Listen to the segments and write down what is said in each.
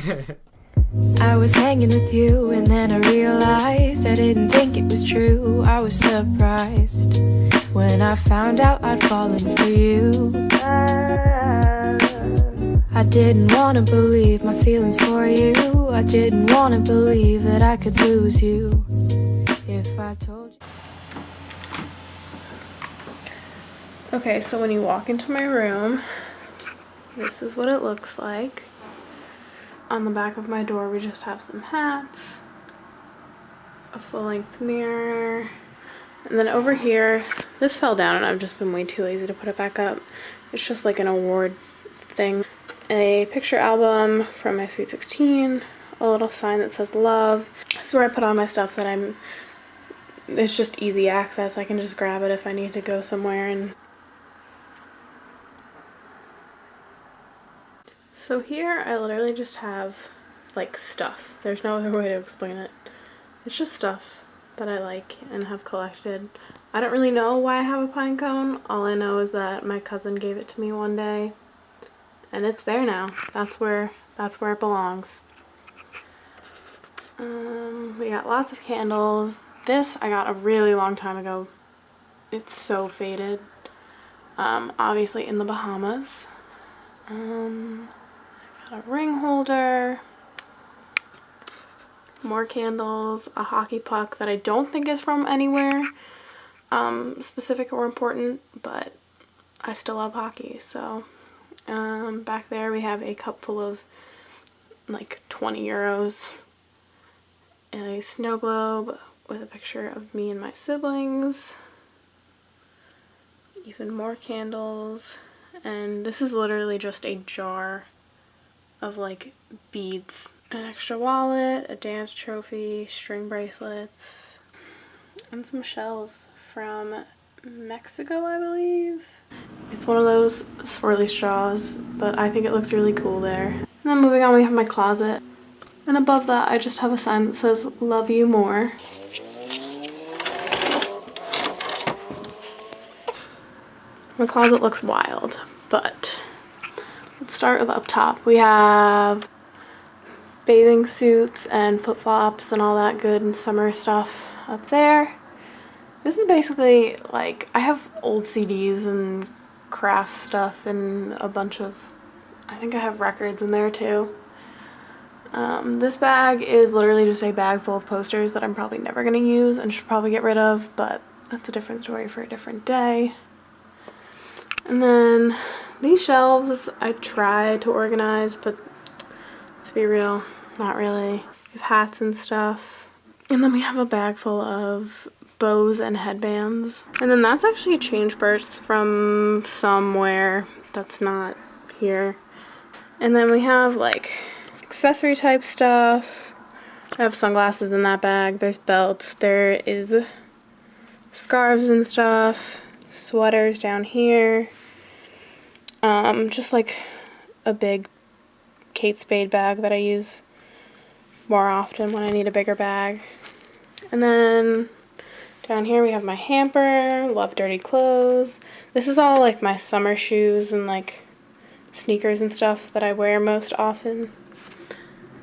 I was hanging with you and then I realized I didn't think it was true. I was surprised when I found out I'd fallen for you. I didn't want to believe my feelings for you. I didn't want to believe that I could lose you if I told you. Okay, so when you walk into my room, this is what it looks like. On the back of my door, we just have some hats, a full-length mirror, and then over here, this fell down and I've just been way too lazy to put it back up. It's just like an award thing. A picture album from my Sweet 16, a little sign that says love. This is where I put all my stuff that it's just easy access. I can just grab it if I need to go somewhere. And so here I literally just have like stuff. There's no other way to explain it. It's just stuff that I like and have collected. I don't really know why I have a pine cone. All I know is that my cousin gave it to me one day and it's there now. That's where it belongs. We got lots of candles. This I got a really long time ago. It's so faded. Obviously in the Bahamas. I got a ring holder, more candles, a hockey puck that I don't think is from anywhere specific or important, but I still love hockey. So back there we have a cup full of like 20 euros, a snow globe with a picture of me and my siblings, even more candles, and this is literally just a jar of like beads. An extra wallet, a dance trophy, string bracelets, and some shells from Mexico, I believe. It's one of those swirly straws, but I think it looks really cool there. And then moving on, we have my closet. And above that, I just have a sign that says, love you more. My closet looks wild, but let's start with up top. We have bathing suits and flip-flops and all that good summer stuff up there. This is basically like, I have old CDs and craft stuff and a bunch of, I think I have records in there too. This bag is literally just a bag full of posters that I'm probably never going to use and should probably get rid of, but that's a different story for a different day. And then these shelves I try to organize, but let's be real, not really. We have hats and stuff. And then we have a bag full of bows and headbands. And then that's actually a change purse from somewhere that's not here. And then we have like accessory type stuff. I have sunglasses in that bag. There's belts. There is scarves and stuff. Sweaters down here. Just like a big Kate Spade bag that I use more often when I need a bigger bag. And then down here we have my hamper, love dirty clothes. This is all like my summer shoes and like sneakers and stuff that I wear most often.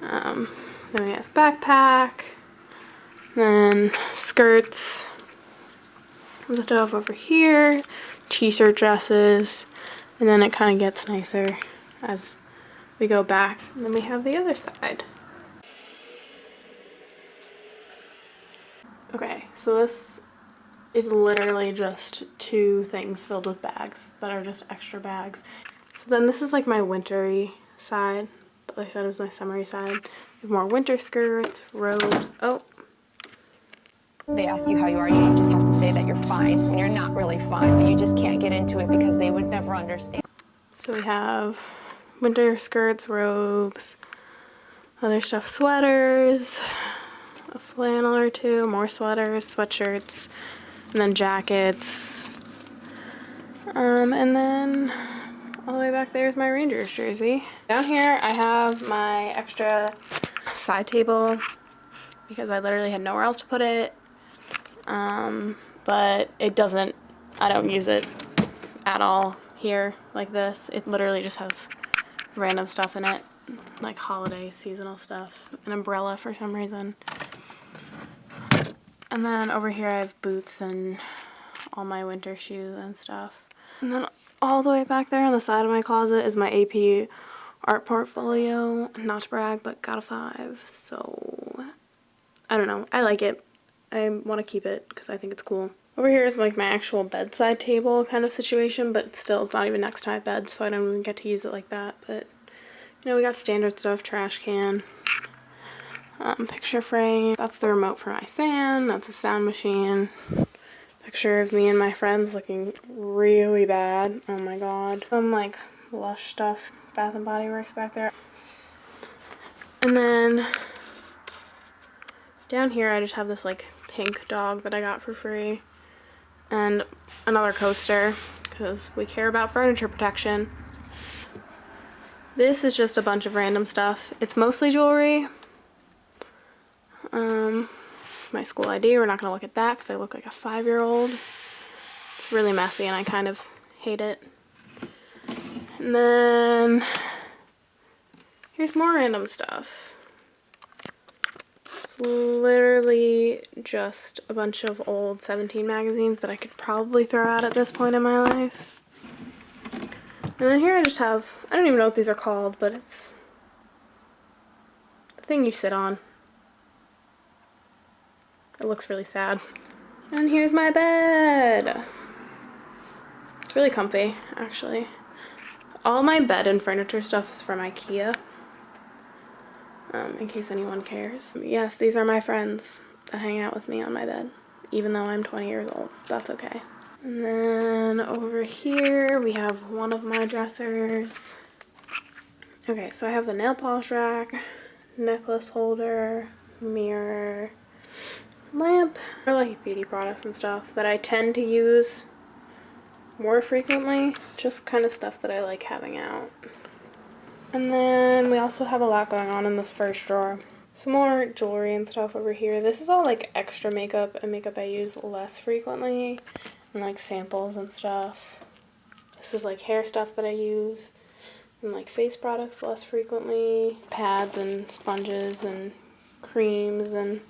Then we have backpack, then skirts, stuff over here, t-shirt dresses, and then it kind of gets nicer as we go back. And then we have the other side. Okay, so this is literally just two things filled with bags that are just extra bags. So then this is like my wintry side. Like I said, it was my summery side. We have more winter skirts, robes. Oh. They ask you how you are, you just have to say that you're fine when you're not really fine, but you just can't get into it because they would never understand. So we have winter skirts, robes, other stuff, sweaters, a flannel or two, more sweaters, sweatshirts, and then jackets. And then all the way back there is my Rangers jersey. Down here I have my extra side table because I literally had nowhere else to put it. But I don't use it at all here like this. It literally just has random stuff in it like holiday seasonal stuff. An umbrella for some reason. And then over here I have boots and all my winter shoes and stuff. And then all the way back there on the side of my closet is my AP art portfolio. Not to brag, but got a 5. So I don't know. I like it. I want to keep it because I think it's cool. Over here is like my actual bedside table kind of situation, but still it's not even next to my bed, so I don't even get to use it like that. But you know, we got standard stuff, trash can, picture frame. That's the remote for my fan. That's a sound machine. Picture of me and my friends looking really bad. Oh my god. Some like Lush stuff, Bath and Body Works back there. And then down here I just have this like pink dog that I got for free. And another coaster because we care about furniture protection. This is just a bunch of random stuff. It's mostly jewelry. It's my school ID. We're not going to look at that because I look like a 5-year-old. It's really messy and I kind of hate it. And then here's more random stuff. It's literally just a bunch of old 17 magazines that I could probably throw out at this point in my life. And then here I just have, I don't even know what these are called, but it's the thing you sit on. It looks really sad. And here's my bed. It's really comfy, actually. All my bed and furniture stuff is from IKEA. In case anyone cares. Yes, these are my friends that hang out with me on my bed, even though I'm 20 years old. That's okay. And then over here we have one of my dressers. Okay, so I have a nail polish rack, necklace holder, mirror, lamp. I like beauty products and stuff that I tend to use more frequently. Just kind of stuff that I like having out. And then we also have a lot going on in this first drawer. Some more jewelry and stuff over here. This is all like extra makeup and makeup I use less frequently. And like samples and stuff. This is like hair stuff that I use. And like face products less frequently. Pads and sponges and creams and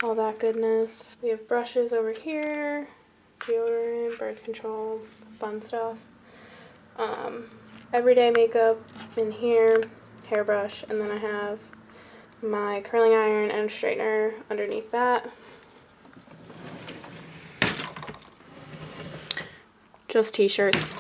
all that goodness. We have brushes over here. Deodorant, birth control, fun stuff. Everyday makeup in here, hairbrush, and then I have my curling iron and straightener underneath that. Just t-shirts.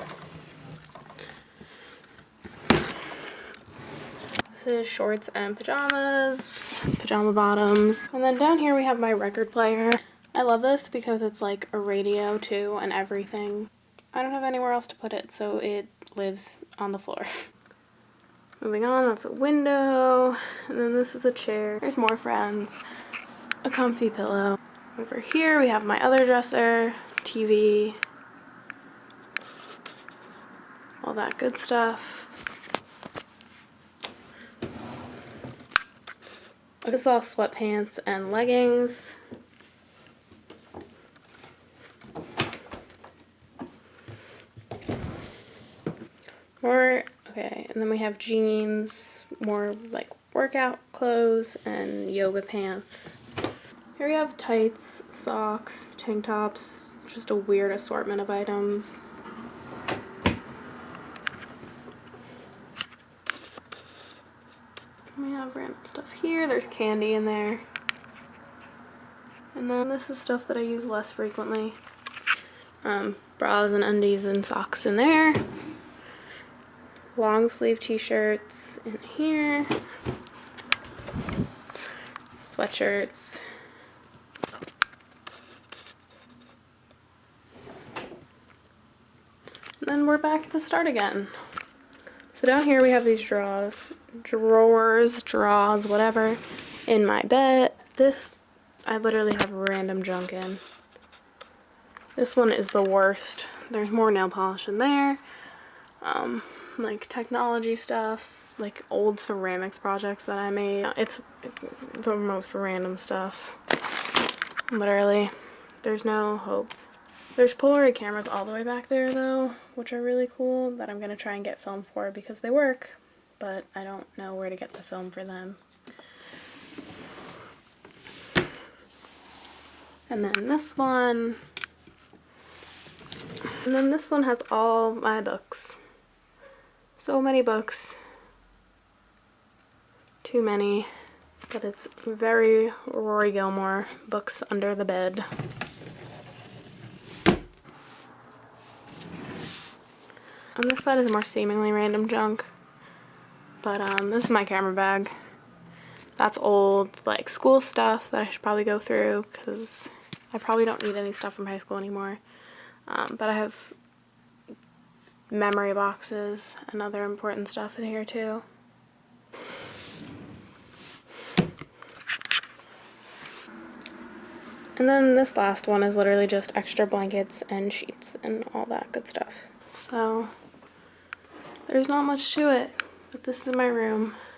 This is shorts and pajamas, pajama bottoms. And then down here we have my record player. I love this because it's like a radio too and everything. I don't have anywhere else to put it, so it lives on the floor. Moving on, that's a window, and then this is a chair. There's more friends, a comfy pillow. Over here we have my other dresser, TV, all that good stuff. This is all sweatpants and leggings. Okay, and then we have jeans, more like workout clothes, and yoga pants. Here we have tights, socks, tank tops, just a weird assortment of items. We have random stuff here, there's candy in there. And then this is stuff that I use less frequently. Bras and undies and socks in there. Long sleeve t-shirts in here. Sweatshirts. And then we're back at the start again. So down here we have these drawers, whatever, in my bed. This, I literally have random junk in. This one is the worst. There's more nail polish in there. Like technology stuff, like old ceramics projects that I made. It's the most random stuff. Literally, there's no hope. There's Polaroid cameras all the way back there though, which are really cool, that I'm gonna try and get film for because they work. but I don't know where to get the film for them. And then this one. And then this one has all my books. So many books. Too many. But it's very Rory Gilmore, books under the bed. On this side is more seemingly random junk. But this is my camera bag. That's old, like, school stuff that I should probably go through because I probably don't need any stuff from high school anymore. But I have memory boxes and other important stuff in here too. And then this last one is literally just extra blankets and sheets and all that good stuff. So there's not much to it, but this is my room.